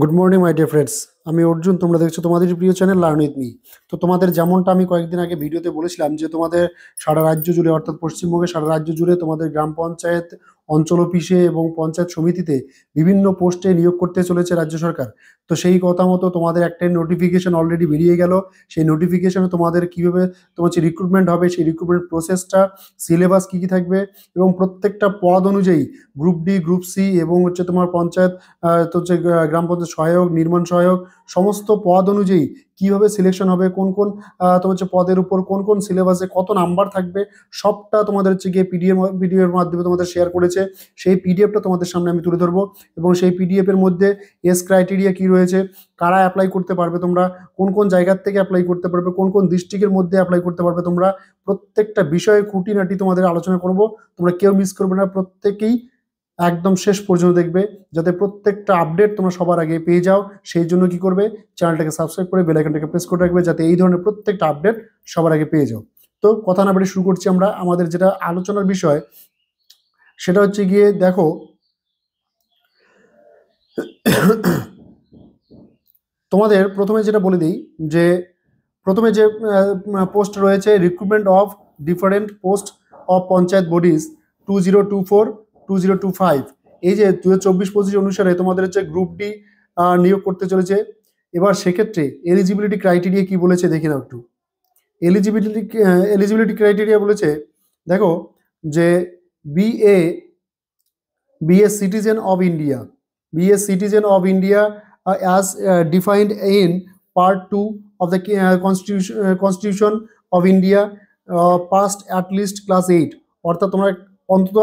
Good morning my dear friends. আমি অর্জুন, তোমরা দেখছো তোমাদের প্রিয় চ্যানেল লার্ন উইথ মি। তো তোমাদের যেমনটা আমি কয়েকদিন আগে ভিডিওতে বলেছিলাম যে তোমাদের সারা রাজ্য জুড়ে, অর্থাৎ পশ্চিমবঙ্গের সারা রাজ্য জুড়ে তোমাদের গ্রাম পঞ্চায়েত, অঞ্চল অফিসে এবং পঞ্চায়েত সমিতিতে বিভিন্ন পোস্টে নিয়োগ করতে চলেছে রাজ্য সরকার। তো সেই কথা মতো তোমাদের একটা নোটিফিকেশন অলরেডি বেরিয়ে গেল। সেই নোটিফিকেশনে তোমাদের কীভাবে তোমার যে রিক্রুটমেন্ট হবে, সেই রিক্রুটমেন্ট প্রসেসটা, সিলেবাস কী কী থাকবে এবং প্রত্যেকটা পদ অনুযায়ী গ্রুপ ডি, গ্রুপ সি এবং তোমার পঞ্চায়েত, তো হচ্ছে গ্রাম পঞ্চায়েত সহায়ক, নির্মাণ সহায়ক, সমস্ত পদ অনুযায়ী কিভাবে সিলেকশন হবে, কোন কোন তোমার হচ্ছে পদের উপর কোন কোন সিলেবাসে কত নাম্বার থাকবে, সবটা তোমাদের হচ্ছে গিয়ে পিডিএফ মাধ্যমে তোমাদের শেয়ার করেছে। সেই পিডিএফটা তোমাদের সামনে আমি তুলে ধরবো এবং সেই পিডিএফ এর মধ্যে এজ ক্রাইটেরিয়া কি রয়েছে, কারা অ্যাপ্লাই করতে পারবে, তোমরা কোন কোন জায়গার থেকে অ্যাপ্লাই করতে পারবে, কোন কোন ডিস্ট্রিক্টের মধ্যে অ্যাপ্লাই করতে পারবে, তোমরা প্রত্যেকটা বিষয়ে খুঁটিনাটি তোমাদের আলোচনা করব। তোমরা কেউ মিস করবে না, প্রত্যেকেই একদম শেষ পর্যন্ত দেখবে, যাতে প্রত্যেকটা আপডেট তোমরা সবার আগে পেয়ে যাও। সেই জন্য কি করবে, চ্যানেলটাকে সাবস্ক্রাইব করে বেল আইকনটাকে প্রেস করে রাখবে, যাতে এই ধরনের প্রত্যেকটা আপডেট সবার আগে পেয়ে যাও। তো কথা না বাড়িয়ে শুরু করছি আমরা আমাদের যেটা আলোচনার বিষয়, সেটা হচ্ছে গিয়ে দেখো তোমাদের প্রথমে যেটা বলে দিই যে প্রথমে যে পোস্ট রয়েছে, recruitment of different post of panchayat bodies 2024-2025, এই যে 2024-25 অনুসারে তোমাদের হচ্ছে গ্রুপ ডি নিয়োগ করতে চলেছে। এবার সেক্ষেত্রে এলিজিবিলিটি ক্রাইটেরিয়া কি বলেছে দেখি নাও একটু। এলিজিবিলিটি ক্রাইটেরিয়া বলেছে, দেখো যে BA citizen of India, as defined in part 2 of the constitution of India, passed at least class 8, অর্থাৎ তোমরা অন্তত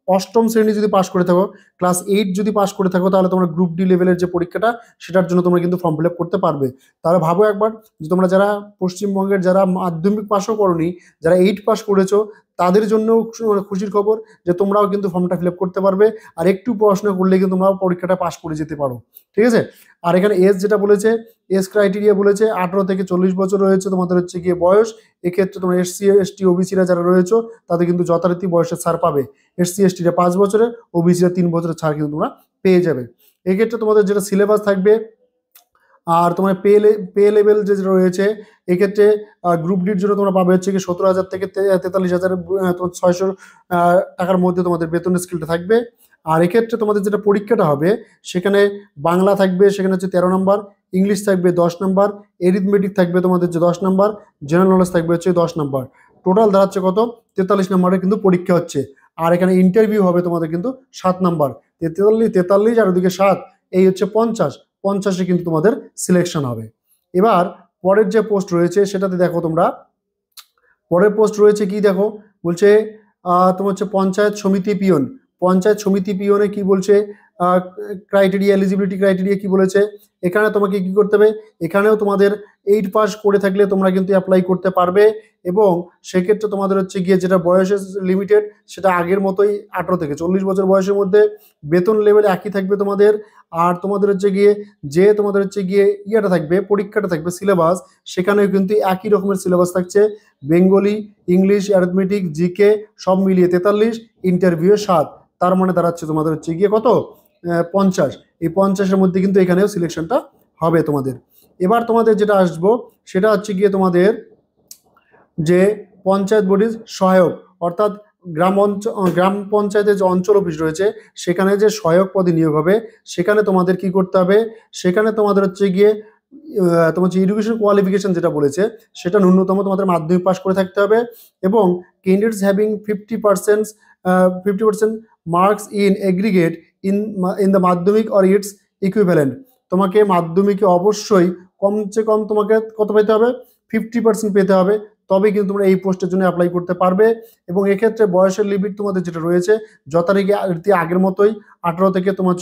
অষ্টম শ্রেণী যদি পাশ করে থাকো, ক্লাস 8 যদি পাশ করে থাকো, তাহলে তোমরা গ্রুপ ডি লেভেলের যে পরীক্ষাটা, সেটার জন্য তোমরা কিন্তু ফর্ম ফিল আপ করতে পারবে। তাহলে ভাবো একবার যে তোমরা যারা পশ্চিমবঙ্গের যারা মাধ্যমিক পাশও করোনি, যারা 8 পাস করেছো, তাদের জন্য খুশির খবর যে তোমরাও কিন্তু ফর্মটা ফিল আপ করতে পারবে, আর একটু পড়াশোনা করলে কিন্তু তোমরাও পরীক্ষাটা পাস করে যেতে পারো। ঠিক আছে। আর এখানে এজ যেটা বলেছে, এজ ক্রাইটেরিয়া বলেছে 18 থেকে 40 বছর রয়েছে তোমাদের হচ্ছে গিয়ে বয়স। এক্ষেত্রে তোমরা এসসি এসটি ওবিসিরা যারা রয়েছে, তাদের কিন্তু যথারীতি বয়সের ছাড় পাবে। এসসি এসটিরা 5 বছরের, ওবিসিরা 3 বছরের ছাড় কিন্তু তোমরা পেয়ে যাবে। এক্ষেত্রে তোমাদের যেটা সিলেবাস থাকবে, আর তোমার পে লেভেল যে রয়েছে, এক্ষেত্রে গ্রুপ ডির জন্য তোমরা পাবে হচ্ছে কি 17,000 থেকে 43,600 টাকার মধ্যে তোমাদের বেতনের স্কেলটা থাকবে। আর এক্ষেত্রে তোমাদের যেটা পরীক্ষাটা হবে, সেখানে বাংলা থাকবে, সেখানে হচ্ছে 13 নম্বর, ইংলিশ থাকবে 10 নম্বর, এরিথমেটিক থাকবে তোমাদের যে 10 নম্বর, জেনারেল নলেজ থাকবে হচ্ছে 10 নম্বর। টোটাল দাঁড়াচ্ছে কত, 43 নম্বরের কিন্তু পরীক্ষা হচ্ছে। আর এখানে ইন্টারভিউ হবে তোমাদের কিন্তু 7 নম্বর, 43 আর ওদিকে 7, এই হচ্ছে 50 কিন্তু তোমাদের সিলেকশন হবে। এবার পরের যে পোস্ট রয়েছে সেটাতে দেখো তোমরা, পরের পোস্ট রয়েছে কি দেখো, বলছে তোমার হচ্ছে পঞ্চায়েত সমিতি পিয়ন। পঞ্চায়েত সমিতি পিয়নে কি বলছে, ক্রাইটেরিয়া, এলিজিবিলিটি ক্রাইটেরিয়া কি বলেছে, এখানে তোমাকে কি করতে হবে, এখানেও তোমাদের 8 পাস করে থাকলে তোমরা কিন্তু অ্যাপ্লাই করতে পারবে। এবং সেক্ষেত্রে তোমাদের হচ্ছে গিয়ে যেটা বয়সের লিমিটেড, সেটা আগের মতোই 18 থেকে 40 বছর বয়সের মধ্যে, বেতন লেভেল একই থাকবে তোমাদের। আর তোমাদের হচ্ছে গিয়ে যে তোমাদের হচ্ছে গিয়ে ইয়েটা থাকবে, পরীক্ষাটা থাকবে, সিলেবাস, সেখানেও কিন্তু একই রকমের সিলেবাস থাকছে। বেঙ্গলি, ইংলিশ, অ্যারিথমেটিক, জিকে সব মিলিয়ে 43, ইন্টারভিউ 7, তার মানে দাঁড়াচ্ছে তোমাদের হচ্ছে গিয়ে কত, 50। এই 50-এর মধ্যে কিন্তু এখানেও সিলেকশনটা হবে তোমাদের। এবার তোমাদের যেটা আসবো, সেটা হচ্ছে গিয়ে তোমাদের যে পঞ্চায়েত বডির সহায়ক, অর্থাৎ গ্রাম পঞ্চায়েতের যে অঞ্চল অফিস রয়েছে, সেখানে যে সহায়ক পদে নিয়োগ হবে, সেখানে তোমাদের কি করতে হবে, সেখানে তোমাদের হচ্ছে গিয়ে তোমার যে এডুকেশন কোয়ালিফিকেশন যেটা বলেছে, সেটা ন্যূনতম তোমাদের মাধ্যমিক পাস করে থাকতে হবে। এবং candidates having 50% marks in aggregate in the মাধ্যমিক অর ইটস ইকুইভ্যালেন্ট, তোমাকে মাধ্যমিকে অবশ্যই কমসে কম তোমাকে কত পেতে হবে, 50% পেতে হবে, তবে কিন্তু তোমরা এই পোস্টের জন্য অ্যাপ্লাই করতে পারবে। এবং এক্ষেত্রে বয়সের লিমিট তোমাদের যেটা রয়েছে, যথারীতি আগের মতোই 18 থেকে তোমার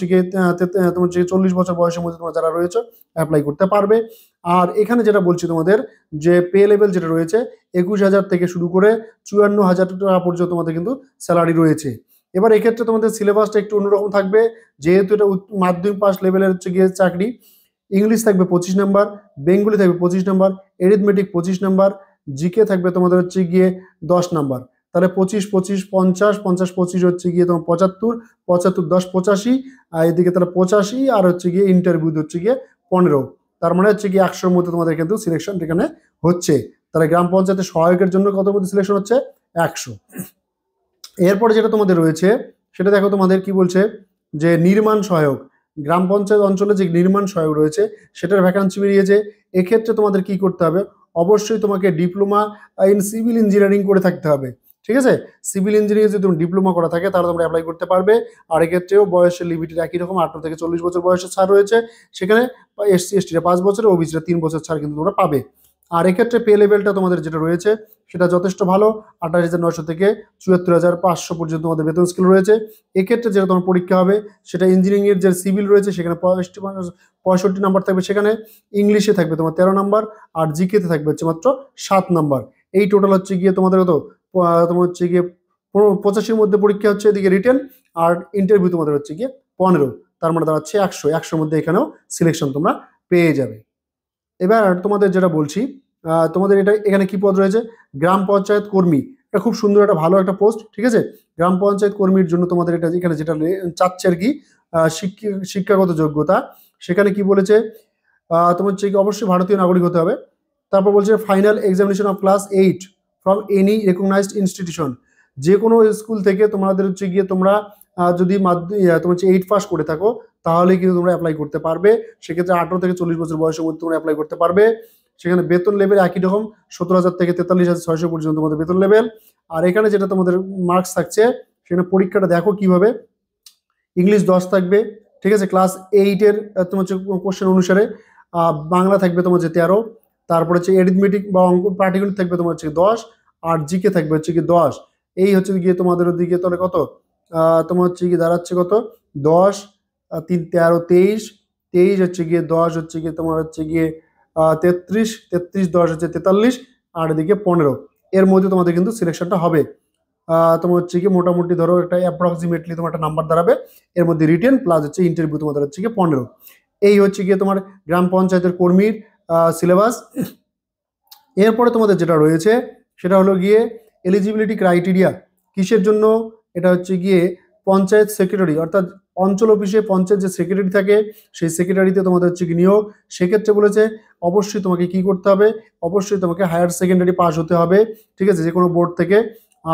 হচ্ছে 40 বছর বয়সের মধ্যে তোমরা যারা রয়েছে অ্যাপ্লাই করতে পারবে। আর এখানে যেটা বলছি তোমাদের, যে পে লেভেল যেটা রয়েছে, 21,000 থেকে শুরু করে 54,000 টাকা পর্যন্ত তোমাদের কিন্তু স্যালারি রয়েছে। এবার এক্ষেত্রে তোমাদের সিলেবাসটা একটু অন্যরকম থাকবে, যেহেতু এটা মাধ্যমিক পাস লেভেলের হচ্ছে গিয়ে চাকরি। ইংলিশ থাকবে 25 নম্বর, বেঙ্গলি থাকবে 25 নম্বর, এরিথমেটিক 25 নম্বর, জিকে থাকবে তোমাদের হচ্ছে গিয়ে 10 নম্বর। তাহলে 25 25 50 50 25 হচ্ছে গিয়ে তোমার 75 75 10 85, আর এদিকে তাহলে 85 আর হচ্ছে গিয়ে ইন্টারভিউ হচ্ছে গিয়ে 15। তার মানে হচ্ছে গিয়ে 100-র মধ্যে তোমাদের কিন্তু সিলেকশন এখানে হচ্ছে। তাহলে গ্রাম পঞ্চায়েতের সহায়কের জন্য কত মধ্যে সিলেকশন হচ্ছে? 100। এরপরে যেটা তোমাদের রয়েছে সেটা দেখো, তোমাদের কি বলছে যে নির্মাণ সহায়ক, গ্রাম পঞ্চায়েত অঞ্চলে যে নির্মাণ সহায়ক রয়েছে সেটার ভ্যাকান্সি বেরিয়েছে। এক্ষেত্রে তোমাদের কি করতে হবে? অবশ্যই তোমাকে ডিপ্লোমা ইন সিভিল ইঞ্জিনিয়ারিং করে থাকতে হবে, ঠিক আছে? সিভিল ইঞ্জিনিয়ারিং যদি তুমি ডিপ্লোমা করা থাকে তাহলে তোমরা অ্যাপ্লাই করতে পারবে। আর এক্ষেত্রেও বয়সের লিমিটেড একই রকম, 18 থেকে 40 বছর বয়সের ছাড় রয়েছে সেখানে। এসসি এসটিরা 5 বছর, ওবিসিরা 3 বছর ছাড় কিন্তু তোমরা পাবে। আর এক্ষেত্রে পে লেভেলটা তোমাদের যেটা রয়েছে সেটা যথেষ্ট ভালো, 28,900 থেকে 74,500 পর্যন্ত তোমাদের বেতন স্কেল রয়েছে। এক্ষেত্রে যেটা তোমার পরীক্ষা হবে সেটা ইঞ্জিনিয়ারিং এর যে সিভিল রয়েছে সেখানে 65 নাম্বার থাকবে, সেখানে ইংলিশে থাকবে তোমার 13 নাম্বার, আর জিকেতে থাকবে হচ্ছে মাত্র 7 নাম্বার। এই টোটাল হচ্ছে গিয়ে তোমাদের কত? তোমার হচ্ছে গিয়ে 85-র মধ্যে পরীক্ষা হচ্ছে, এদিকে রিটেন, আর ইন্টারভিউ তোমাদের হচ্ছে গিয়ে 15। তার মানে দাঁড়াচ্ছে 100-100-র মধ্যে এখানেও সিলেকশন তোমরা পেয়ে যাবে। এবার তোমাদের যেটা বলছি, তোমাদের এটা এখানে কি পদ রয়েছে? গ্রাম পঞ্চায়েত কর্মী। এটা খুব সুন্দর একটা ভালো একটা পোস্ট, ঠিক আছে? গ্রাম পঞ্চায়েত কর্মীর জন্য তোমাদের এটা এখানে যেটা চাচ্ছে আর কি, শিক্ষাগত যোগ্যতা, সেখানে কি বলেছে? তোমার হচ্ছে কি অবশ্যই ভারতীয় নাগরিক হতে হবে। তারপর বলছে final examination of class 8 from any recognised institution. যে কোনো স্কুল থেকে তোমাদের হচ্ছে গিয়ে তোমরা যদি তোমার হচ্ছে 8 পাস করে থাকো তাহলে কিন্তু তোমরা অ্যাপ্লাই করতে পারবে। সেক্ষেত্রে 18 থেকে 40 বছর বয়সের মধ্যে তোমরা অ্যাপ্লাই করতে পারবে। সেখানে বেতন লেভেল একই রকম, 17,000 থেকে 43,600 পর্যন্ত তোমাদের বেতন লেভেল। আর এখানে যেটা তোমাদের মার্কস থাকছে সেখানে পরীক্ষাটা দেখো কিভাবে। ইংলিশ 10 থাকবে, ঠিক আছে? ক্লাস 8-এর তোমার হচ্ছে কোশ্চেন অনুসারে। বাংলা থাকবে তোমার হচ্ছে 13, তারপরে হচ্ছে এরিথমেটিক বা অঙ্ক পাটিগণিত থাকবে তোমার হচ্ছে 10, আর জিকে থাকবে হচ্ছে কি 10। এই হচ্ছে গিয়ে তোমাদের ওদিকে তাহলে কত? তোমার হচ্ছে কি দাঁড়াচ্ছে কত? 10 3 13 23, 23 হচ্ছে গিয়ে 10 হচ্ছে গিয়ে তোমার হচ্ছে গিয়ে 33, 33 10 হচ্ছে 43, আর এদিকে 15। এর মধ্যে তোমাদের কিন্তু সিলেকশনটা হবে। তোমার হচ্ছে কি মোটামুটি ধরো একটা অ্যাপ্রক্সিমেটলি তোমার একটা নাম্বার দাঁড়াবে। এর মধ্যে রিটেন প্লাস হচ্ছে ইন্টারভিউ তোমাদের হচ্ছে গিয়ে 15। এই হচ্ছে গিয়ে তোমার গ্রাম পঞ্চায়েতের কর্মীর সিলেবাস। এরপরে তোমাদের যেটা রয়েছে সেটা হলো গিয়ে এলিজিবিলিটি ক্রাইটেরিয়া। কিসের জন্য? এটা হচ্ছে গিয়ে পঞ্চায়েত সেক্রেটারি, অর্থাৎ অঞ্চল অফিসে পঞ্চায়েত যে সেক্রেটারি থাকে সেই সেক্রেটারিতে তোমাদের হচ্ছে কি নিয়োগ। সেক্ষেত্রে বলেছে অবশ্যই তোমাকে কি করতে হবে? অবশ্যই তোমাকে হায়ার সেকেন্ডারি পাস হতে হবে, ঠিক আছে, যে কোনো বোর্ড থেকে।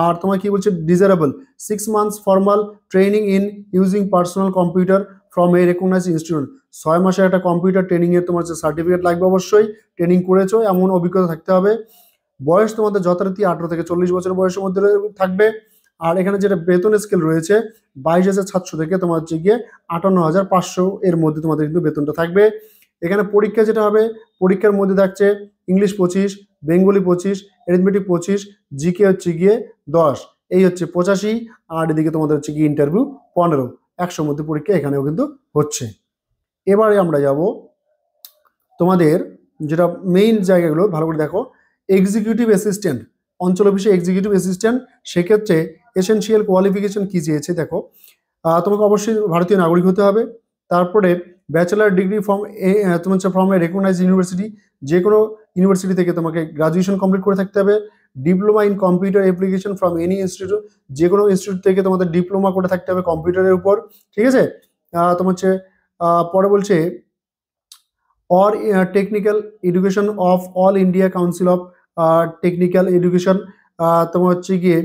আর তোমার কি বলছে? Desirable 6 months formal training in using personal computer from a recognise institute. 6 মাসের একটা কম্পিউটার ট্রেনিং এর তোমার সার্টিফিকেট লাগবে, অবশ্যই ট্রেনিং করেছো এমন অভিজ্ঞতা থাকতে হবে। বয়স তোমাদের যথারীতি 18 থেকে 40 বছর বয়সের মধ্যে থাকবে। আর এখানে যেটা বেতন স্কেল রয়েছে 22,700 থেকে তোমার হচ্ছে গিয়ে 58,500 এর মধ্যে তোমাদের কিন্তু বেতনটা থাকবে। এখানে পরীক্ষা যেটা হবে, পরীক্ষার মধ্যে থাকছে ইংলিশ 25, বেঙ্গলি 25, অ্যারিথমেটিক 25, জিকে হচ্ছে গিয়ে 10, এই হচ্ছে 85, আর এদিকে তোমাদের হচ্ছে গিয়ে ইন্টারভিউ 15। 100-র মধ্যে পরীক্ষা এখানেও কিন্তু হচ্ছে। এবারে আমরা যাব তোমাদের যেটা মেইন জায়গাগুলো ভালো করে দেখো। এক্সিকিউটিভ অ্যাসিস্ট্যান্ট, অঞ্চল অফিসে এক্সিকিউটিভ অ্যাসিস্ট্যান্ট, সেক্ষেত্রে এসেনশিয়াল কোয়ালিফিকেশন কি চেয়েছে দেখো। তোমাকে অবশ্যই ভারতীয় নাগরিক হতে হবে। তারপরে ব্যাচেলার ডিগ্রি ফ্রম তোমার হচ্ছে ফ্রম এ রেকগনাইজ ইউনিভার্সিটি, যে কোনো ইউনিভার্সিটি থেকে তোমাকে গ্রাজুয়েশন কমপ্লিট করে থাকতে হবে। Diploma in computer application from any institute, যে কোনো ইনস্টিটিউট থেকে তোমাদের ডিপ্লোমা করে থাকতে হবে কম্পিউটারের উপর, ঠিক আছে? তোমার হচ্ছে পরে বলছে or technical education of all India Council of technical education. তোমার হচ্ছে গিয়ে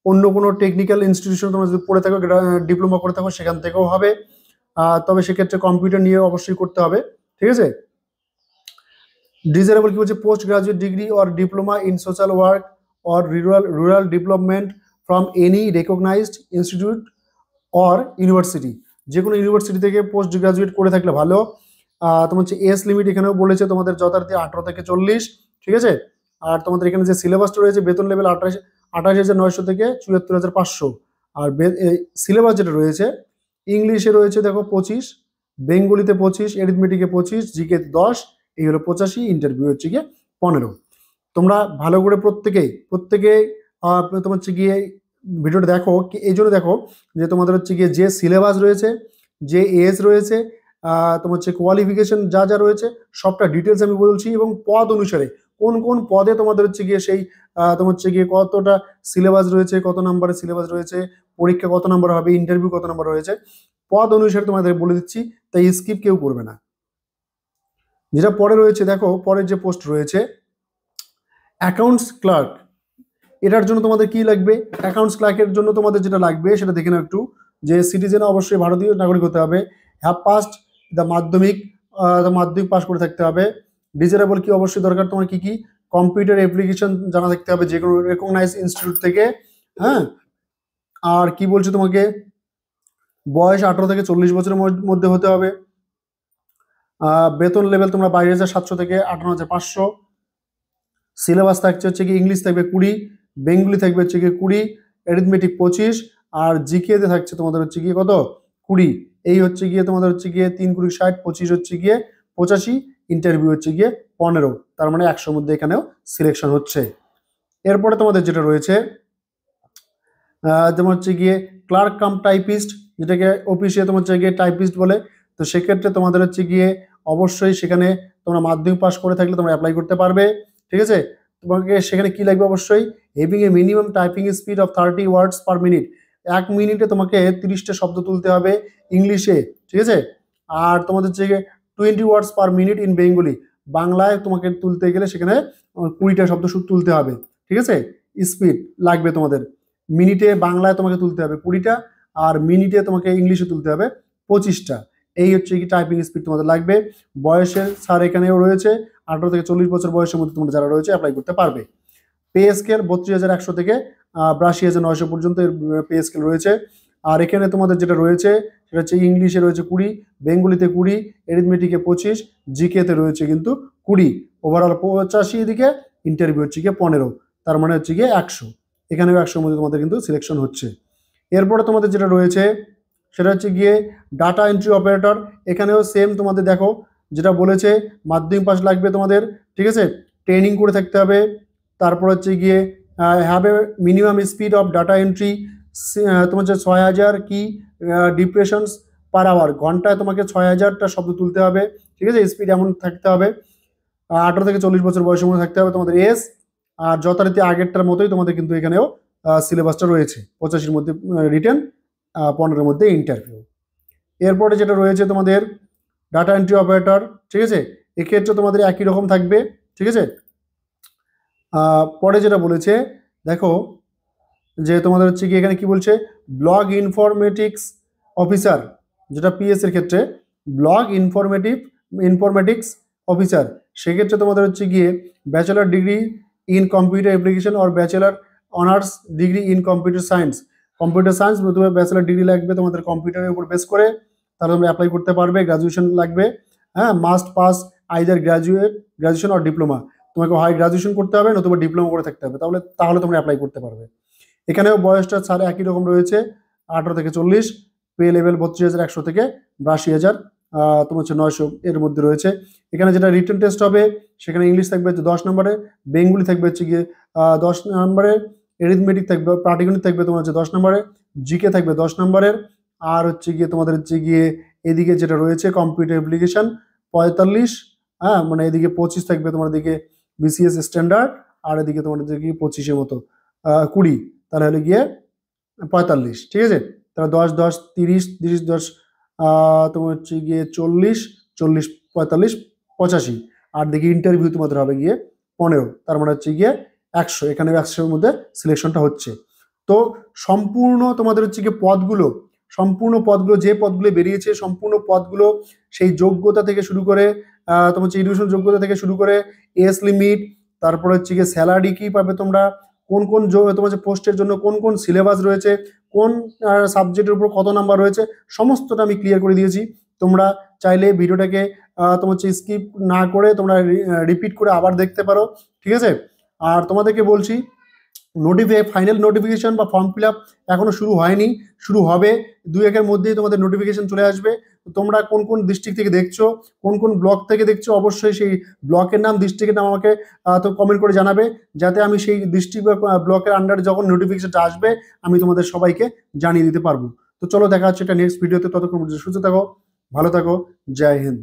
অন্য কোনো টেকনিক্যাল ইনস্টিটিউশন তোমরা যদি পড়ে থাকো, ডিপ্লোমা করে থাকো, সেখান থেকেও হবে। তবে সেক্ষেত্রে কম্পিউটার নিয়ে অবশ্যই করতে হবে, ঠিক আছে? ডিজারেবল কি বলছে? Post graduate degree or diploma in social work or rural development from any recognised institute or university, যে কোনো ইউনিভার্সিটি থেকে পোস্ট গ্রাজুয়েট করে থাকলে ভালো। তোমার হচ্ছে এজ লিমিট এখানেও বলেছে তোমাদের যথারীতি 18 থেকে 40, ঠিক আছে? আর তোমাদের এখানে যে সিলেবাসটা রয়েছে বেতন লেভেল 28,900 থেকে 74,500। আর সিলেবাস যেটা রয়েছে ইংলিশে রয়েছে দেখো 25, বেঙ্গলিতে 25, অ্যারিথমেটিকে 25, জিকে 10, এই হলো 85, ইন্টারভিউ হচ্ছে গিয়ে 15। তোমরা ভালো করে প্রত্যেকে তোমার হচ্ছে গিয়ে ভিডিওটা দেখো, এই জন্য দেখো যে তোমাদের হচ্ছে গিয়ে যে সিলেবাস রয়েছে, যে এজ রয়েছে, তোমার হচ্ছে কোয়ালিফিকেশন যা যা রয়েছে সবটা ডিটেলস আমি বলছি, এবং পদ অনুসারে কোন কোন পদে তোমাদের হচ্ছে গিয়ে সেই তোমার হচ্ছে গিয়ে কতটা সিলেবাস রয়েছে, কত নাম্বারের সিলেবাস রয়েছে, পরীক্ষা কত নাম্বার হবে, ইন্টারভিউ কত নাম্বার রয়েছে, পদ অনুসারে তোমাদের বলে দিচ্ছি, তাই স্কিপ কেউ করবে না। যেটা পরে রয়েছে দেখো, পরের যে পোস্ট রয়েছে অ্যাকাউন্টস ক্লার্ক, এটার জন্য তোমাদের কি লাগবে? অ্যাকাউন্টস ক্লার্কের জন্য তোমাদের যেটা লাগবে সেটা দেখে নাও একটু, যে সিটিজেন অবশ্যই ভারতীয় নাগরিক হতে হবে, হ্যাভ পাস্ট দ্য মাধ্যমিক পাস করে থাকতে হবে, ডিজারেবল কি অবশ্যই দরকার তোমার, কি কি কম্পিউটার অ্যাপ্লিকেশন জানা থাকতে হবে যে কোনো রেকগনাইজ ইনস্টিটিউট থেকে, হ্যাঁ। আর কি বলছে তোমাকে, বয়স 18 থেকে 40 বছরের মধ্যে হতে হবে, বেতন লেভেল তোমরা 22,700 থেকে 58,500, সিলেবাস থাকছে হচ্ছে কি ইংলিশ থাকবে 20, বেঙ্গলি থাকবে হচ্ছে কি 20, অ্যারিথমেটিক 25, আর জিকেতে থাকছে তোমাদের হচ্ছে গিয়ে কত 20। এই হচ্ছে গিয়ে তোমাদের হচ্ছে গিয়ে 3 × 60, 25 হচ্ছে গিয়ে 85, ইন্টারভিউ হচ্ছে গিয়ে 15, তার মানে 100 মধ্যে এখানেও সিলেকশন হচ্ছে। এরপরে তোমাদের যেটা রয়েছে যেমন হচ্ছে গিয়ে ক্লার্ক কাম টাইপিস্ট, যেটাকে অফিসে তোমার হচ্ছে গিয়ে টাইপিস্ট বলে, তো সেক্ষেত্রে তোমাদের হচ্ছে গিয়ে অবশ্যই সেখানে তোমরা মাধ্যমিক পাস করে থাকলে তোমরা অ্যাপ্লাই করতে পারবে, ঠিক আছে। তোমাকে সেখানে কি লাগবে অবশ্যই, having A minimum typing speed of 30 words per minute, 1 মিনিটে তোমাকে 30টা শব্দ তুলতে হবে ইংলিশে, ঠিক আছে। আর তোমাদের হচ্ছে গিয়ে 20 ওয়ার্ডস পার মিনিট ইন বেঙ্গলি, বাংলায় তোমাকে তুলতে গেলে সেখানে 20টা শব্দ তুলতে হবে, ঠিক আছে। স্পিড লাগবে তোমাদের, মিনিটে বাংলায় তোমাকে তুলতে হবে 20টা, আর মিনিটে তোমাকে ইংলিশে তুলতে হবে 25টা। এই হচ্ছে কি টাইপিং স্পিড তোমাদের লাগবে। বয়সের স্যার এখানেও রয়েছে, 18 থেকে 40 বছর বয়সের মধ্যে তোমরা যারা রয়েছে অ্যাপ্লাই করতে পারবে। পে স্কেল 32,100 থেকে 82,900 পর্যন্ত পে স্কেল রয়েছে। আর এখানে তোমাদের যেটা রয়েছে সেটা হচ্ছে ইংলিশে রয়েছে 20, বেঙ্গলিতে 20, অ্যারিথমেটিকে 25, জিকেতে রয়েছে কিন্তু 20, ওভারঅল 85, এদিকে ইন্টারভিউ হচ্ছে গিয়ে 15, তার মানে হচ্ছে গিয়ে 100, এখানেও 100 মধ্যে তোমাদের কিন্তু সিলেকশন হচ্ছে। এরপরে তোমাদের যেটা রয়েছে সেটা হচ্ছে গিয়ে ডাটা এন্ট্রি অপারেটর, এখানেও সেম তোমাদের দেখো যেটা বলেছে মাধ্যমিক পাস লাগবে তোমাদের, ঠিক আছে, ট্রেনিং করে থাকতে হবে, তারপর হচ্ছে গিয়ে have a minimum speed of data entry, তোমার হচ্ছে 6000 কি ডিপ্রেশনস পার আওয়ার, ঘন্টায় তোমাকে 6000টা শব্দ তুলতে হবে, ঠিক আছে, স্পিড এমন থাকতে হবে, 18 থেকে 40 বছর বয়সের মধ্যে থাকতে হবে তোমাদের এজ। আর যথারীতি আগেরটার মতোই তোমাদের কিন্তু এখানেও সিলেবাসটা রয়েছে, 85-র মধ্যে রিটেন, 15-র মধ্যে ইন্টারভিউ। এরপরে যেটা রয়েছে তোমাদের ডাটা এন্ট্রি অপারেটর, ঠিক আছে, এক্ষেত্রে তোমাদের একই রকম থাকবে, ঠিক আছে। পরে যেটা বলেছে দেখো যে তোমাদের হচ্ছে কি এখানে কি বলছে, ব্লগ ইনফরমেটিক্স অফিসার, যেটা পিএস এর ক্ষেত্রে ব্লগ ইনফরমেটিক্স অফিসার, সেক্ষেত্রে তোমাদের হচ্ছে গিয়ে bachelor degree in computer application আর bachelor honours degree in computer science, প্রথমে ব্যাচেলার ডিগ্রি লাগবে তোমাদের কম্পিউটারের উপর বেস করে, তাহলে তোমরা অ্যাপ্লাই করতে পারবে, গ্রাজুয়েশন লাগবে, হ্যাঁ, মাস্ট পাস আইদার গ্রাজুয়েশন আর ডিপ্লোমা, তোমাকে হয় গ্রাজুয়েশন করতে হবে নতুবা ডিপ্লোমা করে থাকতে হবে, তাহলে তোমরা অ্যাপ্লাই করতে পারবে। এখানেও বয়সটা ছাড় একই রকম রয়েছে, 18 থেকে 40, পে লেভেল 32,100 থেকে 82,000 তোমার হচ্ছে 900 এর মধ্যে রয়েছে। এখানে যেটা রিটেন টেস্ট হবে সেখানে ইংলিশ থাকবে হচ্ছে 10 নম্বরে, বেঙ্গলি থাকবে হচ্ছে গিয়ে 10 নম্বরে, অ্যারিথমেটিক থাকবে, পাটিগণিত থাকবে তোমার হচ্ছে 10 নম্বরে, জিকে থাকবে 10 নম্বরের, আর হচ্ছে গিয়ে তোমাদের হচ্ছে গিয়ে এদিকে যেটা রয়েছে কম্পিউটার অ্যাপ্লিকেশন 45, হ্যাঁ, মানে এদিকে 25 থাকবে তোমার দিকে বিসিএস স্ট্যান্ডার্ড, আর এদিকে তোমাদের দিকে 25-এর মতো 20, তাহলে হলে গিয়ে 45, ঠিক আছে। তাহলে 10 10 30 30 10 তোমার হচ্ছে গিয়ে 40 40 45 85, আর দেখি ইন্টারভিউ তোমাদের হবে গিয়ে 15, তার মানে হচ্ছে গিয়ে 100, এখানে 100-এর মধ্যে সিলেকশনটা হচ্ছে। তো সম্পূর্ণ তোমাদের হচ্ছে গিয়ে সম্পূর্ণ পদগুলো যে পদগুলো বেরিয়েছে, সম্পূর্ণ পদগুলো সেই যোগ্যতা থেকে শুরু করে তোমার হচ্ছে এডুকেশন যোগ্যতা থেকে শুরু করে এজ লিমিট, তারপর হচ্ছে গিয়ে স্যালারি কি পাবে তোমরা, কোন কোন তোমার যে পোস্টের জন্য কোন কোন সিলেবাস রয়েছে, কোন সাবজেক্টের উপর কত নাম্বার রয়েছে, সমস্তটা আমি ক্লিয়ার করে দিয়েছি। তোমরা চাইলে ভিডিওটাকে তোমার হচ্ছে স্কিপ না করে তোমরা রিপিট করে আবার দেখতে পারো, ঠিক আছে। আর তোমাদেরকে বলছি ফাইনাল নোটিফিকেশন বা ফর্ম ফিল আপ এখনো শুরু হয়নি, শুরু হবে 2-1-এর মধ্যেই তোমাদের নোটিফিকেশন চলে আসবে। তোমরা কোন কোন ডিস্ট্রিক্ট থেকে দেখছো, কোন কোন ব্লক থেকে দেখছো, অবশ্যই সেই ব্লকের নাম ডিস্ট্রিক্টের নাম আমাকে তো কমেন্ট করে জানাবে, যাতে আমি সেই ডিস্ট্রিক্ট বা ব্লকের আন্ডারে যখন নোটিফিকেশনটা আসবে আমি তোমাদের সবাইকে জানিয়ে দিতে পারবো। তো চলো দেখা হচ্ছে এটা নেক্সট ভিডিওতে, ততক্ষণ সুস্থ থাকো, ভালো থাকো, জয় হিন্দ।